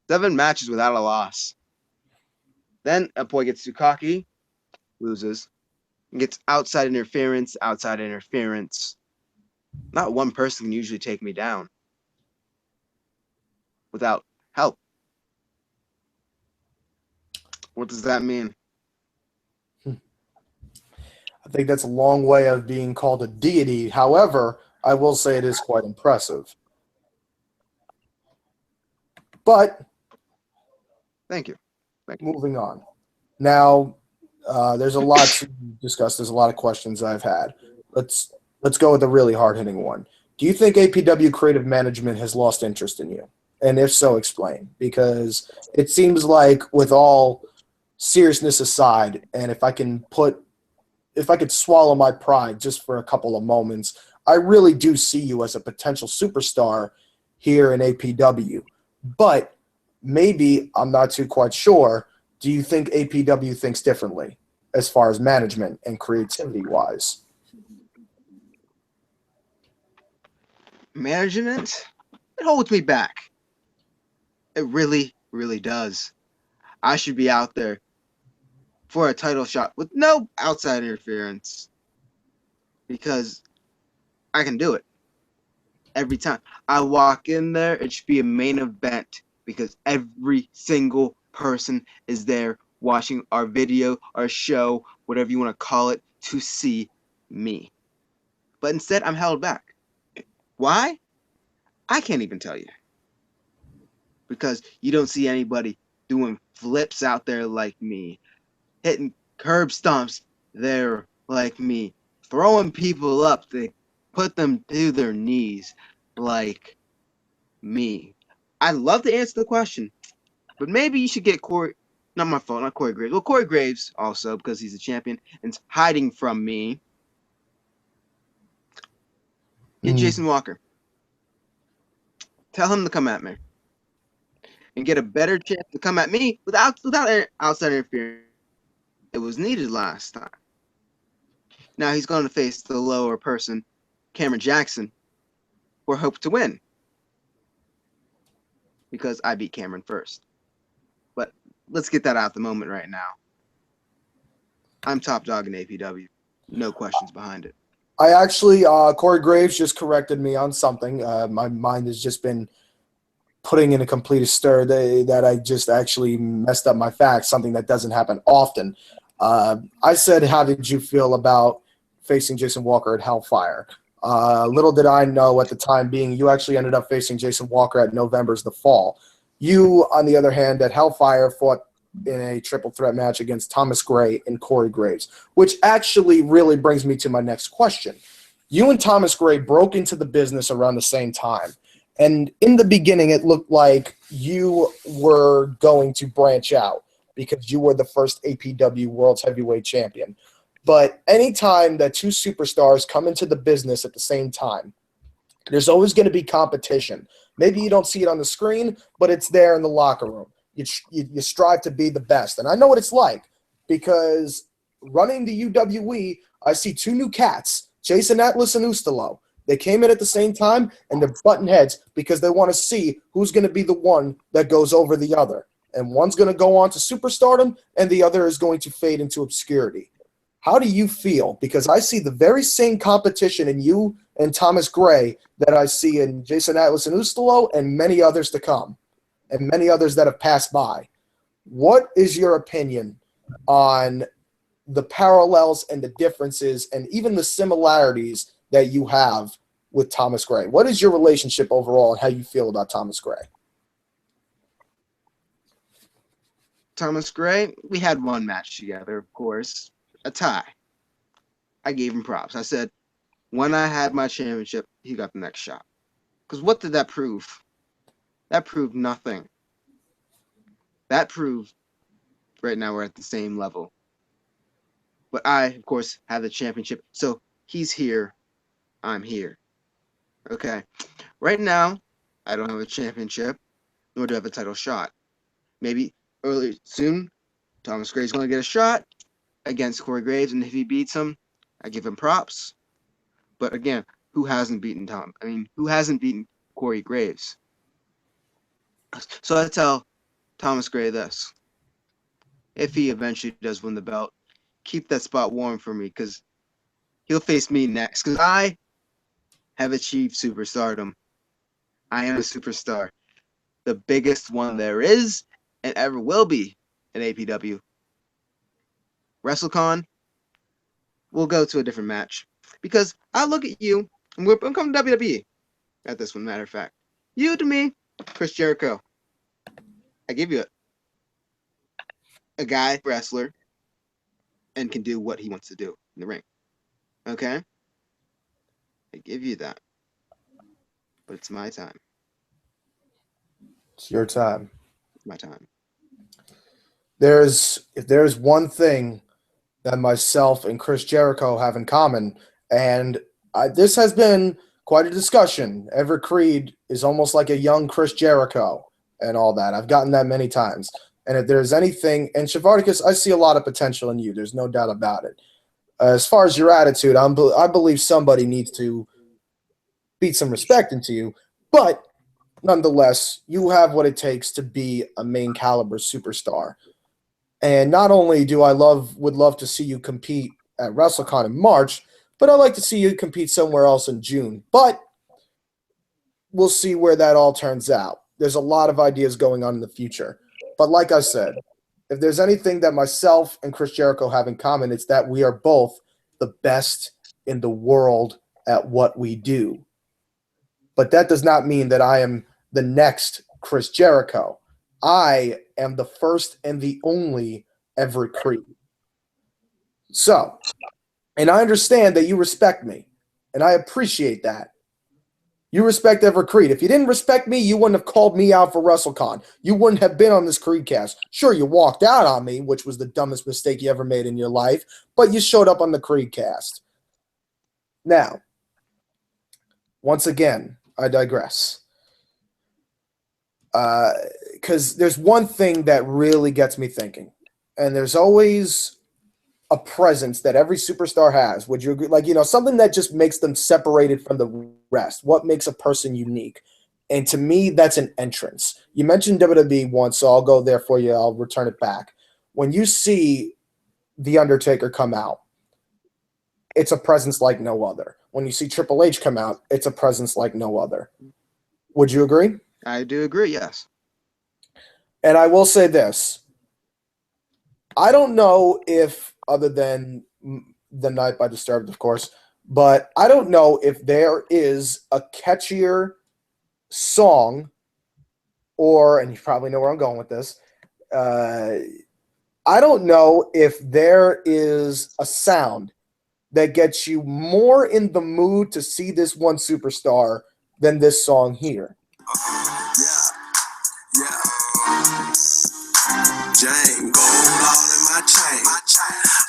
7 matches without a loss. Then a boy gets too cocky, loses, and gets outside interference. Not one person can usually take me down without help. What does that mean? I think that's a long way of being called a deity. However, I will say it is quite impressive. But Thank you. Moving on. Now, there's a lot to discuss. There's a lot of questions I've had. Let's go with the really hard-hitting one. Do you think APW creative management has lost interest in you? And if so, explain. Because it seems like, with all seriousness aside, and if I could swallow my pride just for a couple of moments, I really do see you as a potential superstar here in APW. But maybe, I'm not too quite sure, do you think APW thinks differently as far as management and creativity-wise? Management? It holds me back. It really, really does. I should be out there for a title shot with no outside interference, because I can do it. Every time I walk in there, it should be a main event, because every single person is there watching our video, our show, whatever you want to call it, to see me. But instead, I'm held back. Why? I can't even tell you. Because you don't see anybody doing flips out there like me, hitting curb stomps there like me, throwing people up to put them to their knees like me. I'd love to answer the question, but maybe you should get Corey. Not my fault, not Corey Graves. Well, Corey Graves also, because he's a champion and's hiding from me. Get Jason Walker. Tell him to come at me and get a better chance to come at me without outside interference. It was needed last time. Now he's going to face the lower person, Cameron Jackson, or hope to win. Because I beat Cameron first. But let's get that out the moment right now. I'm top dog in APW. No questions behind it. I actually, Corey Graves just corrected me on something. My mind has just been putting in a complete stir that I just actually messed up my facts, something that doesn't happen often. I said, how did you feel about facing Jason Walker at Hellfire? Little did I know at the time being you actually ended up facing Jason Walker at November's The Fall. You, on the other hand, at Hellfire fought in a triple threat match against Thomas Gray and Corey Graves, which actually really brings me to my next question. You and Thomas Gray broke into the business around the same time. And in the beginning, it looked like you were going to branch out because you were the first APW World's Heavyweight Champion. But anytime that two superstars come into the business at the same time, there's always going to be competition. Maybe you don't see it on the screen, but it's there in the locker room. You strive to be the best. And I know what it's like because running the UWE, I see two new cats, Jason Atlas and Ustalo. They came in at the same time, and they're button heads because they want to see who's going to be the one that goes over the other. And one's going to go on to superstardom, and the other is going to fade into obscurity. How do you feel? Because I see the very same competition in you and Thomas Gray that I see in Jason Atlas and Ustalo and many others to come, and many others that have passed by. What is your opinion on the parallels and the differences and even the similarities that you have with Thomas Gray? What is your relationship overall and how you feel about Thomas Gray? Thomas Gray, we had one match together, of course, a tie. I gave him props. I said, when I had my championship, he got the next shot. Because what did that prove? That proved nothing. That proved right now we're at the same level. But I, of course, have the championship. So he's here. I'm here. Okay. Right now, I don't have a championship, nor do I have a title shot. Maybe early soon, Thomas Gray's going to get a shot against Corey Graves, and if he beats him, I give him props. But again, who hasn't beaten who hasn't beaten Corey Graves? So I tell Thomas Gray this. If he eventually does win the belt, keep that spot warm for me because he'll face me next. Because I have achieved superstardom. I am a superstar. The biggest one there is and ever will be in APW. WrestleCon, we'll go to a different match. Because I look at you, and I'm coming to WWE at this one, matter of fact. You to me, Chris Jericho. I give you a guy, wrestler, and can do what he wants to do in the ring. Okay? I give you that. But it's my time. It's your time. It's my time. If there's one thing that myself and Chris Jericho have in common, and this has been quite a discussion. Everett Creed is almost like a young Chris Jericho and all that. I've gotten that many times. And if there's anything, and Shavarticus, I see a lot of potential in you. There's no doubt about it. As far as your attitude, I believe somebody needs to beat some respect into you. But nonetheless, you have what it takes to be a main caliber superstar. And not only do I would love to see you compete at WrestleCon in March, but I'd like to see you compete somewhere else in June. But we'll see where that all turns out. There's a lot of ideas going on in the future. But like I said, if there's anything that myself and Chris Jericho have in common, it's that we are both the best in the world at what we do. But that does not mean that I am the next Chris Jericho. I am the first and the only Everett Creed. So, and I understand that you respect me, and I appreciate that. You respect Everett Creed. If you didn't respect me, you wouldn't have called me out for WrestleCon. You wouldn't have been on this CredeCast. Sure, you walked out on me, which was the dumbest mistake you ever made in your life, but you showed up on the CredeCast. Now, once again, I digress. Because there's one thing that really gets me thinking, and there's always a presence that every superstar has. Would you agree? Like, something that just makes them separated from the rest. What makes a person unique? And to me, that's an entrance. You mentioned WWE once, so I'll go there for you. I'll return it back. When you see The Undertaker come out, it's a presence like no other. When you see Triple H come out, it's a presence like no other. Would you agree? I do agree, yes. And I will say this. I don't know if, other than The Night by Disturbed, of course, but I don't know if there is a catchier song, and you probably know where I'm going with this. I don't know if there is a sound that gets you more in the mood to see this one superstar than this song here. Jane, gold all in my chain,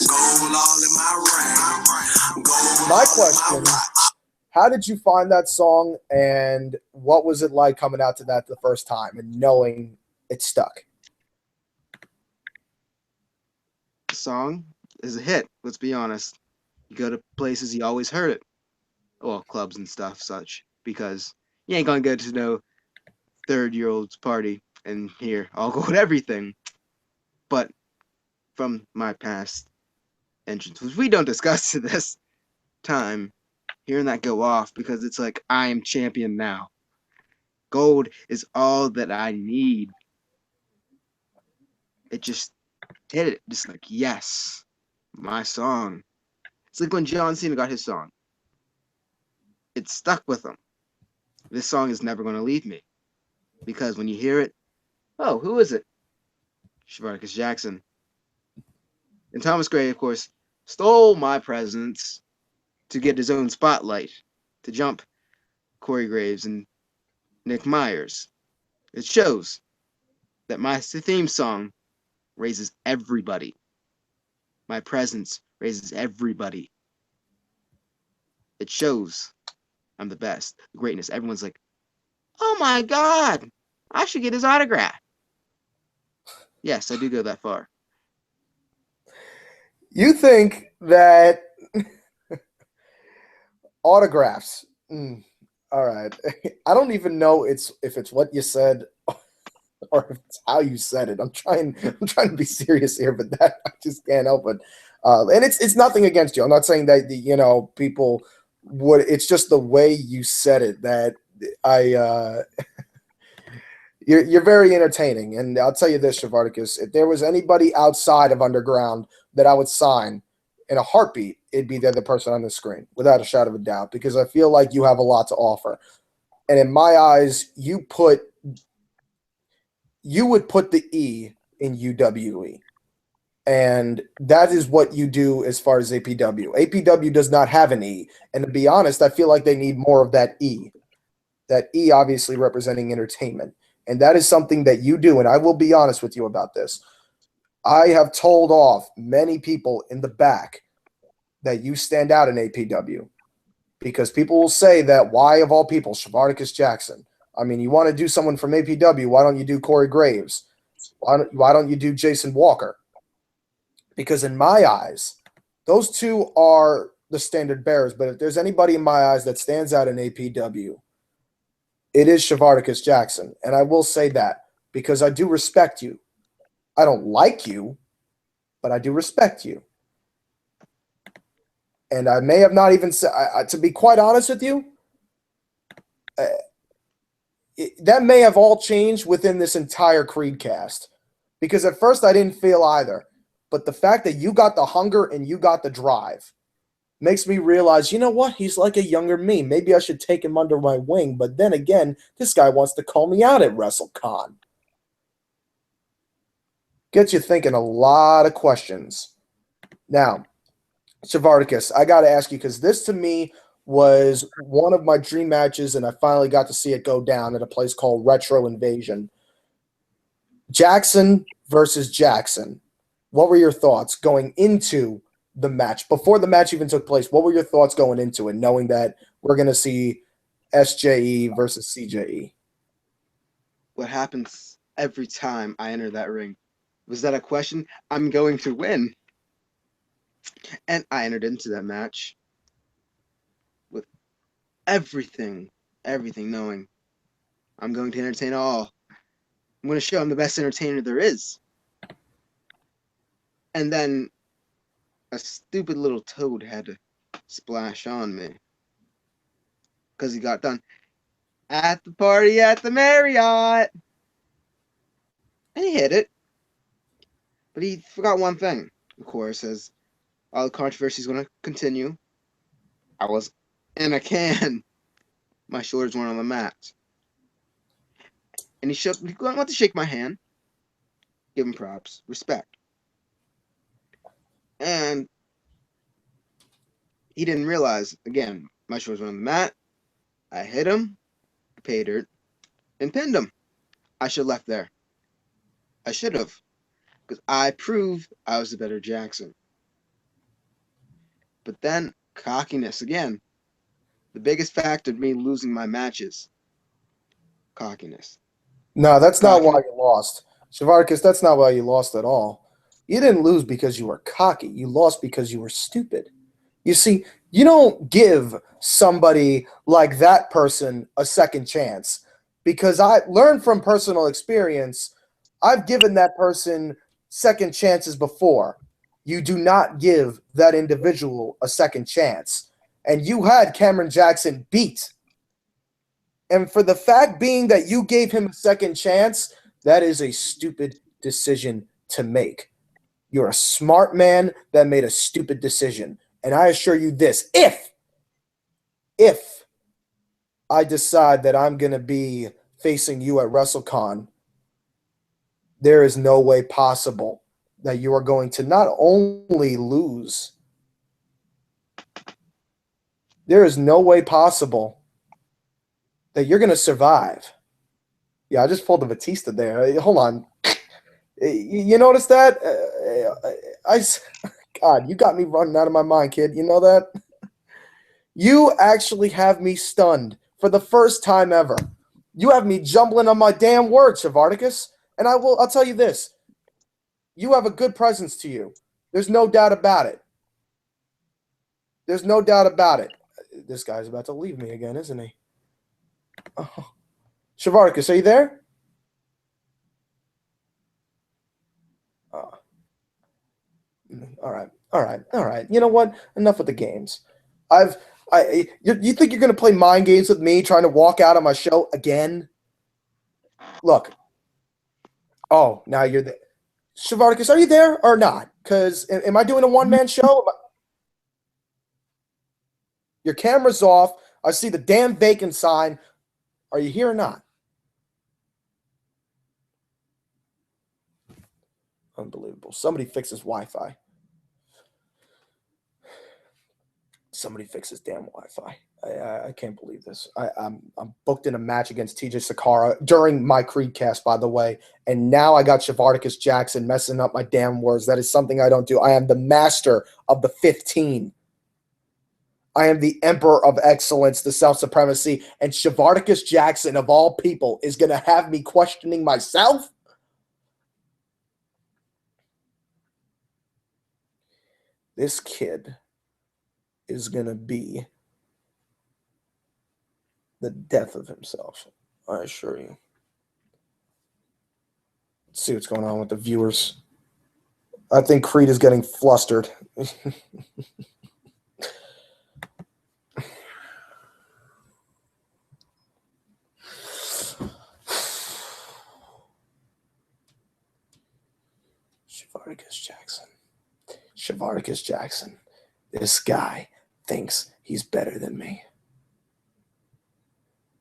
gold all in my ring, gold My all question, in my watch. how did you find that song, and what was it like coming out to that the first time and knowing it stuck? The song is a hit, let's be honest. You go to places, you always heard it. Well, clubs and stuff such, because you ain't gonna go to no third-year-old's party and hear I'll go with everything. But from my past entrance, which we don't discuss to this time, hearing that go off, because it's like, I am champion now. Gold is all that I need. It just hit it. Just like, yes, my song. It's like when John Cena got his song. It stuck with him. This song is never going to leave me. Because when you hear it, oh, who is it? Shavaticus Jackson. And Thomas Gray, of course, stole my presence to get his own spotlight, to jump Corey Graves and Nick Myers. It shows that my theme song raises everybody. My presence raises everybody. It shows I'm the best, the greatness. Everyone's like, oh my God, I should get his autograph. Yes, I do go that far. You think that autographs? All right. I don't even know if it's what you said or if it's how you said it. I'm trying to be serious here, but that I just can't help it. And it's nothing against you. I'm not saying that people would. It's just the way you said it that You're very entertaining, and I'll tell you this, Shavarticus, if there was anybody outside of Underground that I would sign in a heartbeat, it'd be the other person on the screen, without a shadow of a doubt, because I feel like you have a lot to offer. And in my eyes, you would put the E in UWE. And that is what you do as far as APW. APW does not have an E. And to be honest, I feel like they need more of that E. That E obviously representing entertainment. And that is something that you do, and I will be honest with you about this. I have told off many people in the back that you stand out in APW because people will say that, why of all people, Shavaticus Jackson? I mean, you want to do someone from APW, why don't you do Corey Graves? Why don't you do Jason Walker? Because in my eyes, those two are the standard bearers. But if there's anybody in my eyes that stands out in APW, it is Shavarticus Jackson. And I will say that because I do respect you. I don't like you, but I do respect you. And I may have not even said, to be quite honest with you, that may have all changed within this entire CredeCast. Because at first I didn't feel either. But the fact that you got the hunger and you got the drive makes me realize, you know what? He's like a younger me. Maybe I should take him under my wing. But then again, this guy wants to call me out at WrestleCon. Gets you thinking a lot of questions. Now, Shavarticus, I got to ask you, because this to me was one of my dream matches, and I finally got to see it go down at a place called Retro Invasion. Jackson versus Jackson. What were your thoughts going into the match? Before the match even took place, what were your thoughts going into it, knowing that we're going to see SJE versus CJE? What happens every time I enter that ring? Was that a question? I'm going to win. And I entered into that match with everything knowing I'm going to entertain all. I'm going to show I'm the best entertainer there is. And then a stupid little toad had to splash on me because he got done at the party at the Marriott. And he hit it. But he forgot one thing, of course, as all the controversy is going to continue. I was in a can. My shoulders weren't on the mat. And he wanted to shake my hand. Give him props. Respect. And he didn't realize, again, my shoulders were on the mat. I hit him, paid her, and pinned him. I should have left there. I should have. Because I proved I was the better Jackson. But then, cockiness again. The biggest factor of me losing my matches. Cockiness. No, that's not why you lost. Shavarticus, that's not why you lost at all. You didn't lose because you were cocky. You lost because you were stupid. You see, you don't give somebody like that person a second chance, because I learned from personal experience. I've given that person second chances before. You do not give that individual a second chance. And you had Cameron Jackson beat. And for the fact being that you gave him a second chance, that is a stupid decision to make. You're a smart man that made a stupid decision. And I assure you this, if I decide that I'm going to be facing you at WrestleCon, there is no way possible that you are going to not only lose, there is no way possible that you're going to survive. Yeah, I just pulled the Batista there. Hold on. You notice that? God, you got me running out of my mind, kid. You know that? You actually have me stunned for the first time ever. You have me jumbling on my damn words, Shavarticus. And I'll tell you this. You have a good presence to you. There's no doubt about it. There's no doubt about it. This guy's about to leave me again, isn't he? Oh. Shavarticus, are you there? All right. You know what? Enough with the games. You think you're going to play mind games with me trying to walk out of my show again? Look. Oh, now you're there. Shavarticus, are you there or not? Because am I doing a one-man show? Your camera's off. I see the damn vacant sign. Are you here or not? Unbelievable. Somebody fixes Wi-Fi. Somebody fixes damn Wi-Fi. I can't believe this. I'm booked in a match against TJ Sakara during my CredeCast, by the way, and now I got Shavarticus Jackson messing up my damn words. That is something I don't do. I am the master of the 15. I am the emperor of excellence, the self-supremacy, and Shavarticus Jackson, of all people, is going to have me questioning myself? This kid is going to be the death of himself, I assure you. Let's see what's going on with the viewers. I think Creed is getting flustered. Shavaticus Jackson. Shavarticus Jackson. This guy thinks he's better than me.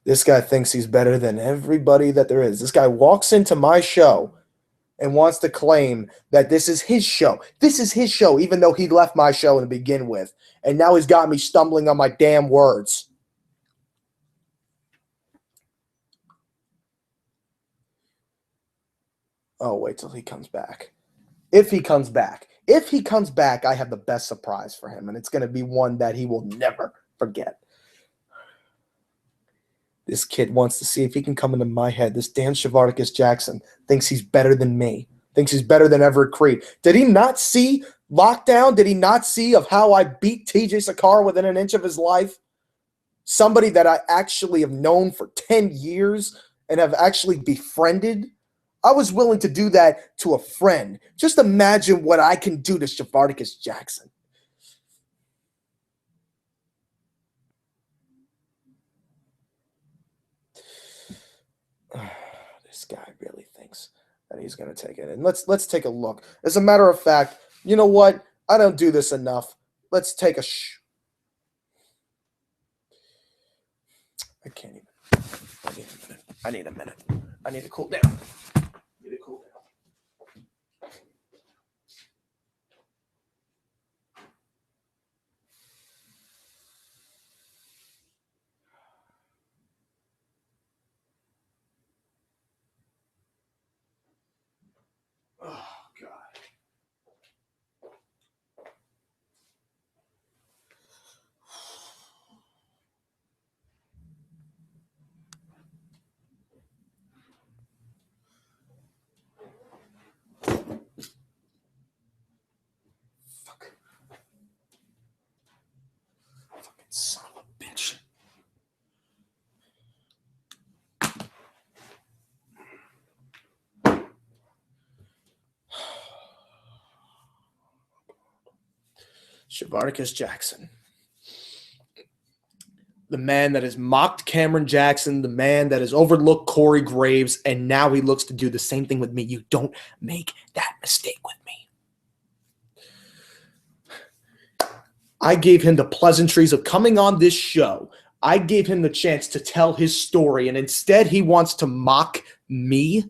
This guy thinks he's better than everybody that there is. This guy walks into my show and wants to claim that this is his show. This is his show, even though he left my show to begin with. And now he's got me stumbling on my damn words. Oh, wait till he comes back. If he comes back. If he comes back, I have the best surprise for him, and it's going to be one that he will never forget. This kid wants to see if he can come into my head. This damn Shavarticus Jackson thinks he's better than me, thinks he's better than Everett Creed. Did he not see Lockdown? Did he not see of how I beat TJ Sakara within an inch of his life? Somebody that I actually have known for 10 years and have actually befriended. I was willing to do that to a friend. Just imagine what I can do to Shavarticus Jackson. This guy really thinks that he's going to take it. And let's take a look. As a matter of fact, you know what? I don't do this enough. Let's take a I can't even. I need a minute. I need to cool down. Oh, God. Fuck. Fucking son of a bitch. Shavarticus Jackson. The man that has mocked Cameron Jackson, the man that has overlooked Corey Graves, and now he looks to do the same thing with me. You don't make that mistake with me. I gave him the pleasantries of coming on this show. I gave him the chance to tell his story, and instead he wants to mock me.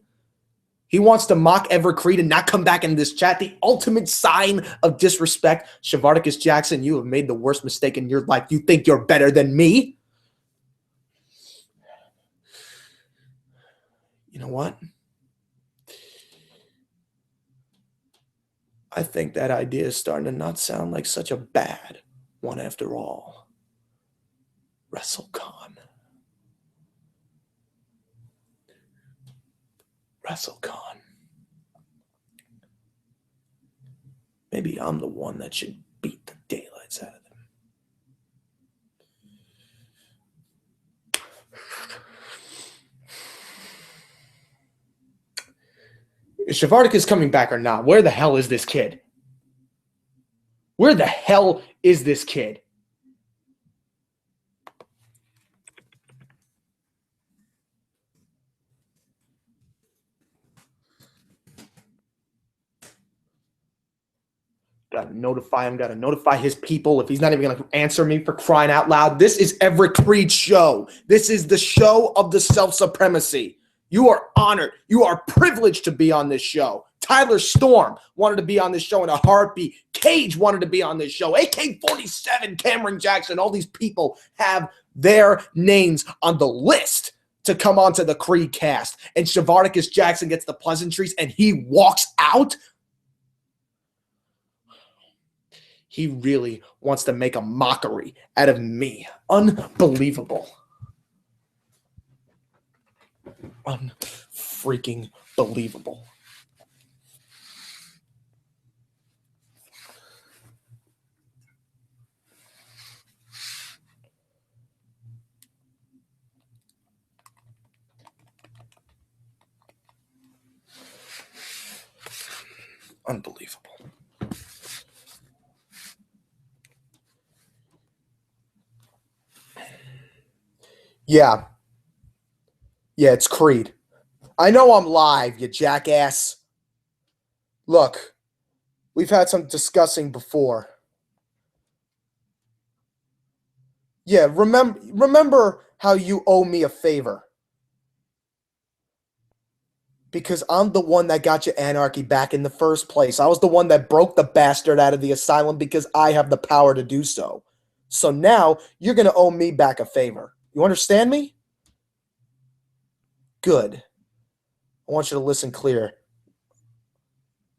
He wants to mock Everett Creed and not come back in this chat. The ultimate sign of disrespect. Shavarticus Jackson, you have made the worst mistake in your life. You think you're better than me? You know what? I think that idea is starting to not sound like such a bad one after all. WrestleCon. WrestleCon. Maybe I'm the one that should beat the daylights out of them. Is Shavarticus coming back or not? Where the hell is this kid? Where the hell is this kid? Got to notify him. Got to notify his people if he's not even going to answer me, for crying out loud. This is Everett Creed's show. This is the show of the self-supremacy. You are honored. You are privileged to be on this show. Tyler Storm wanted to be on this show in a heartbeat. Cage wanted to be on this show. AK-47, Cameron Jackson. All these people have their names on the list to come onto the CredeCast. And Shavarticus Jackson gets the pleasantries and he walks out. He really wants to make a mockery out of me. Unbelievable. Unfreaking believable. Unbelievable. Yeah, it's Creed. I know I'm live, you jackass. Look, We've had some discussing before. Yeah, remember how you owe me a favor. Because I'm the one that got you Anarchy back in the first place. I was the one that broke the bastard out of the asylum because I have the power to do so. So now you're going to owe me back a favor. You understand me? Good. I want you to listen clear.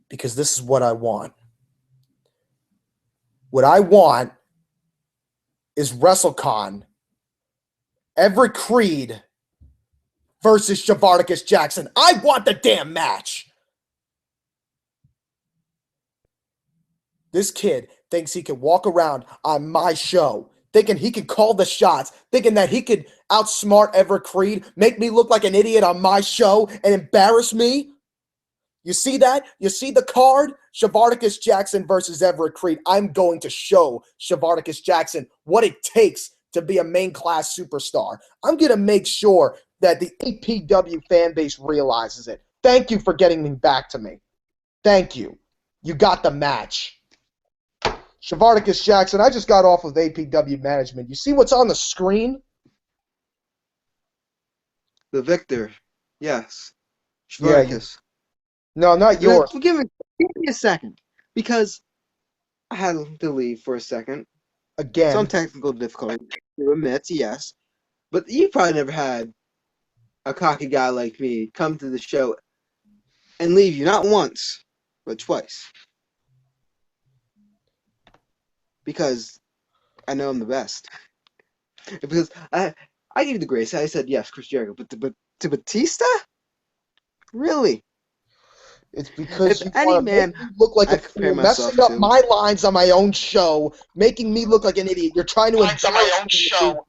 Because this is what I want. What I want is WrestleCon. Everett Creed versus Shavarticus Jackson. I want the damn match. This kid thinks he can walk around on my show, thinking he can call the shots, thinking that he could outsmart Everett Creed, make me look like an idiot on my show, and embarrass me. You see that? You see the card? Shavaticus Jackson versus Everett Creed. I'm going to show Shavaticus Jackson what it takes to be a main class superstar. I'm going to make sure that the APW fan base realizes it. Thank you for getting me back to me. Thank you. You got the match. Shavarticus Jackson, I just got off of APW management. You see what's on the screen? The victor. Yes. Yeah, Shavarticus. No, not yours. Give me a second. Because I had to leave for a second. Again. Some technical difficulties. You admit, yes. But you probably never had a cocky guy like me come to the show and leave you not once, but twice. Because I know I'm the best. Because I give you the grace. I said yes, Chris Jericho, but to Batista? Really? It's because if you any want to man make me look like I a compare fool, myself messing up to, my lines on my own show, making me look like an idiot. You're trying to embarrass my own me. show.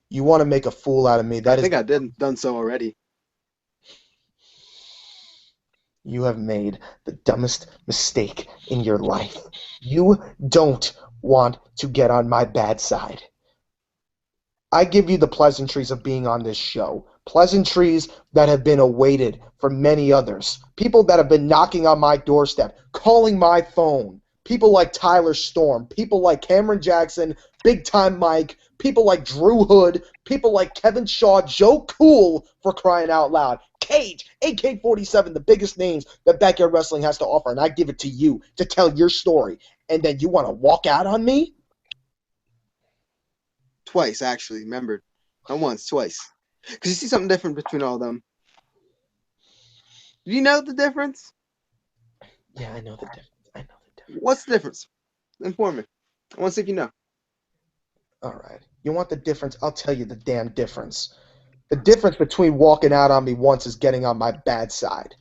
You want to make a fool out of me. I think I done so already. You have made the dumbest mistake in your life. You don't want to get on my bad side. I give you the pleasantries of being on this show. Pleasantries that have been awaited for many others. People that have been knocking on my doorstep, calling my phone. People like Tyler Storm. People like Cameron Jackson, Big Time Mike. People like Drew Hood. People like Kevin Shaw, Joe Cool, for crying out loud. Cage, AK-47, the biggest names that Backyard Wrestling has to offer. And I give it to you to tell your story. And then you want to walk out on me? Twice, actually. Remember, not once, twice. Because you see something different between all of them. Do you know the difference? Yeah, I know the difference. What's the difference? Inform me. I want to see if you know. All right. You want the difference? I'll tell you the damn difference. The difference between walking out on me once is getting on my bad side.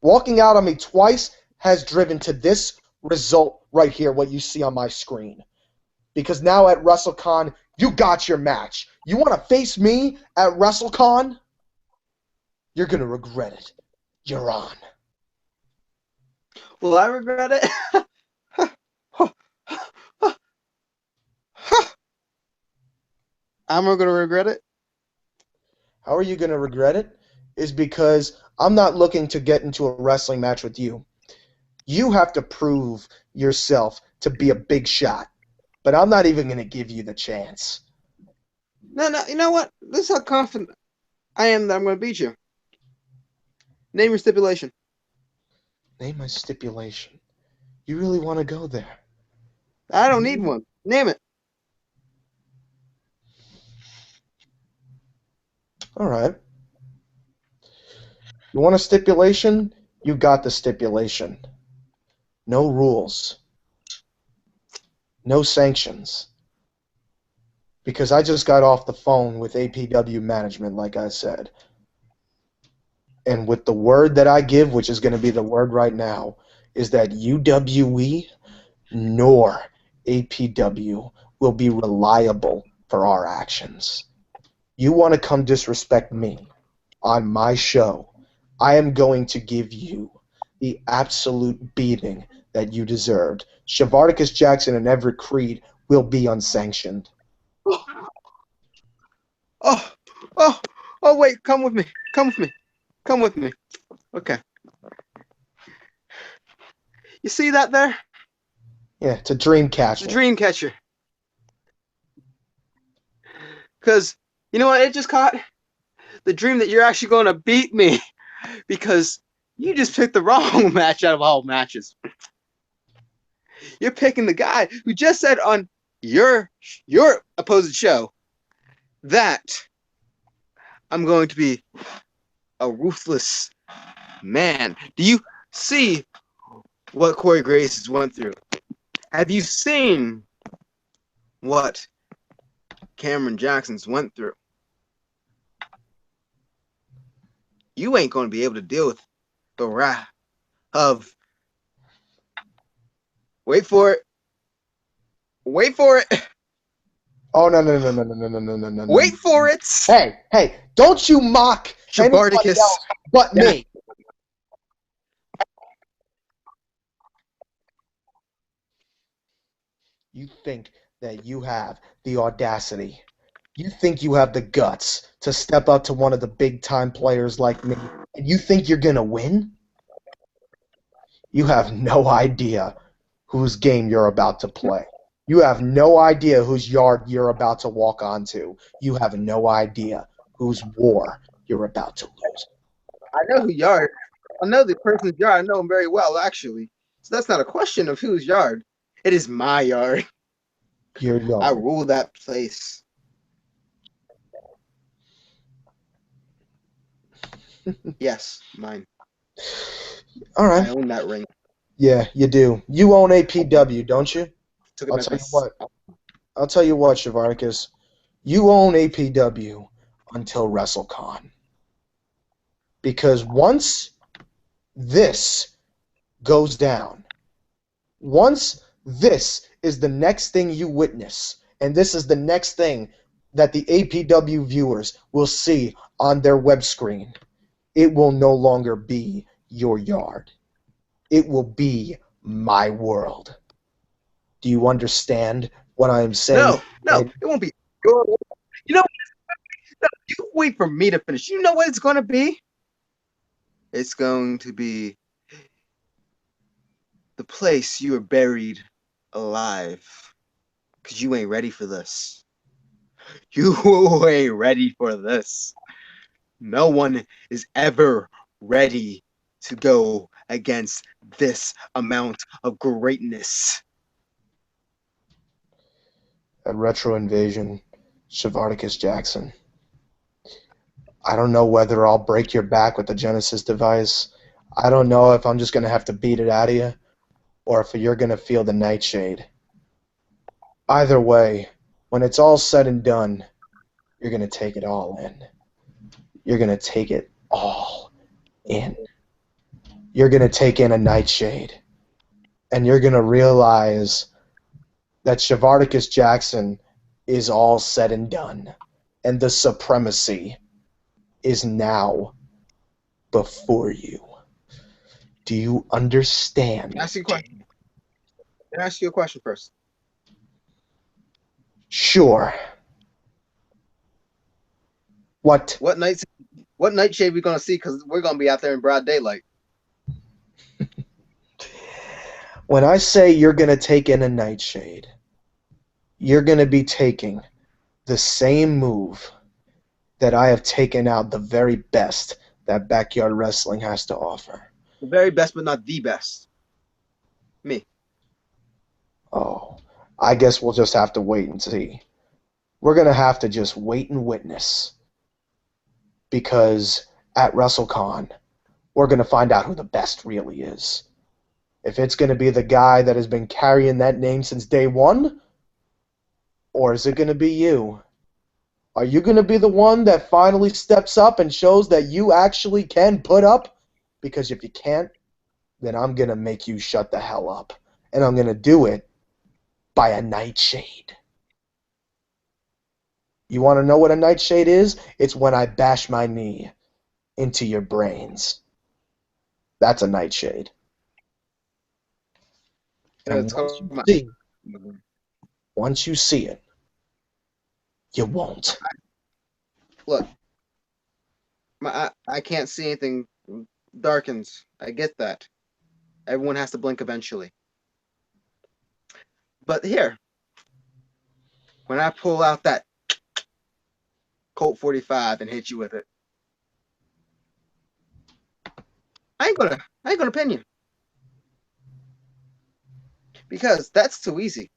Walking out on me twice has driven to this result right here, what you see on my screen. Because now at WrestleCon, you got your match. You want to face me at WrestleCon? You're going to regret it. You're on. Will I regret it? I'm going to regret it. How are you going to regret it? Is because I'm not looking to get into a wrestling match with you. You have to prove yourself to be a big shot. But I'm not even going to give you the chance. No, you know what? This is how confident I am that I'm going to beat you. Name your stipulation. Name my stipulation. You really want to go there? I don't need one. Name it. All right. You want a stipulation? You got the stipulation. No rules. No sanctions. Because I just got off the phone with APW management, like I said. And with the word that I give, which is going to be the word right now, is that UWE nor APW will be reliable for our actions. You want to come disrespect me on my show, I am going to give you the absolute beating that you deserved. Shavarticus Jackson and Everett Creed will be unsanctioned. Oh, wait, come with me. Come with me. Come with me. Okay. You see that there? Yeah, it's a dream It's catcher. a dream catcher. Because, you know what it just caught? The dream that you're actually going to beat me. Because you just picked the wrong match out of all matches. You're picking the guy who just said on your opposing show that I'm going to be a ruthless man. Do you see what Corey Grace has went through? Have you seen what Cameron Jackson's went through? You ain't going to be able to deal with the wrath of. Wait for it. Wait for it. Oh, no. Wait for it. Hey, don't you mock anybody Shavarticus else but me. You think that you have the audacity. You think you have the guts to step up to one of the big-time players like me, and you think you're going to win? You have no idea whose game you're about to play. You have no idea whose yard you're about to walk onto. You have no idea whose war you're about to lose. I know who yard. I know the person's yard. I know him very well, actually. So that's not a question of whose yard. It is my yard. Your I yard. rule that place. Yes, mine. All right. I own that ring. Yeah, you do. You own APW, don't you? Took it I'll back tell you myself. what. I'll tell you what, Shavarticus. You own APW until WrestleCon. Because once this goes down, once this is the next thing you witness, and this is the next thing that the APW viewers will see on their web screen, it will no longer be your yard. It will be my world. Do you understand what I'm saying? No, it won't be. You know, you wait for me to finish. You know what it's going to be? It's going to be the place you were buried alive. Because you ain't ready for this. You ain't ready for this. No one is ever ready to go against this amount of greatness. A retro invasion, Shavaticus Jackson. I don't know whether I'll break your back with the Genesis device. I don't know if I'm just going to have to beat it out of you, or if you're going to feel the nightshade. Either way, when it's all said and done, you're going to take it all in. You're going to take it all in. You're going to take in a nightshade. And you're going to realize that Shavarticus Jackson is all said and done. And the supremacy is now before you. Do you understand? Can I ask you a question? Can I ask you a question first? Sure. What? What nightshade we gonna see? Because we're gonna be out there in broad daylight. When I say you're going to take in a nightshade, you're going to be taking the same move that I have taken out the very best that backyard wrestling has to offer. The very best, but not the best. Me. Oh, I guess we'll just have to wait and see. We're going to have to just wait and witness. Because at WrestleCon, we're going to find out who the best really is. If it's going to be the guy that has been carrying that name since day one, or is it going to be you? Are you going to be the one that finally steps up and shows that you actually can put up? Because if you can't, then I'm going to make you shut the hell up. And I'm going to do it by a nightshade. You want to know what a nightshade is? It's when I bash my knee into your brains. That's a nightshade. And once you see it, you won't. Look, I can't see anything. Darkens. I get that. Everyone has to blink eventually. But here, when I pull out that Colt 45 and hit you with it, I ain't gonna pin you. Because that's too easy.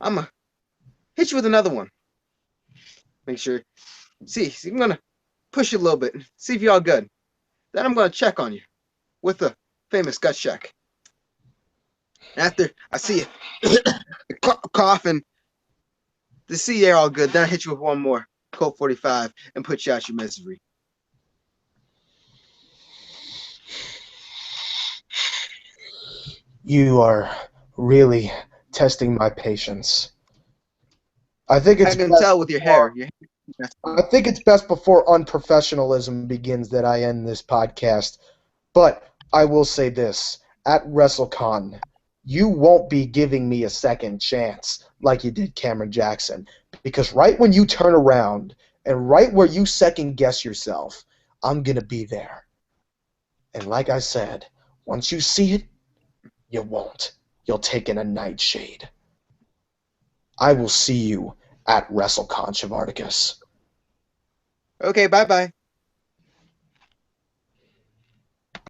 I'm gonna hit you with another one. Make sure. See, I'm gonna push you a little bit. See if you're all good. Then I'm gonna check on you with the famous gut check. After I see you coughing to see you're all good, then I hit you with one more Colt 45 and put you out your misery. You are really testing my patience. I think it's I can best tell with your before- hair. I think it's best before unprofessionalism begins that I end this podcast. But I will say this. At WrestleCon, you won't be giving me a second chance like you did Cameron Jackson. Because right when you turn around and right where you second guess yourself, I'm going to be there. And like I said, once you see it, you won't. You'll take in a nightshade. I will see you at WrestleCon, Shavarticus. Okay, bye-bye.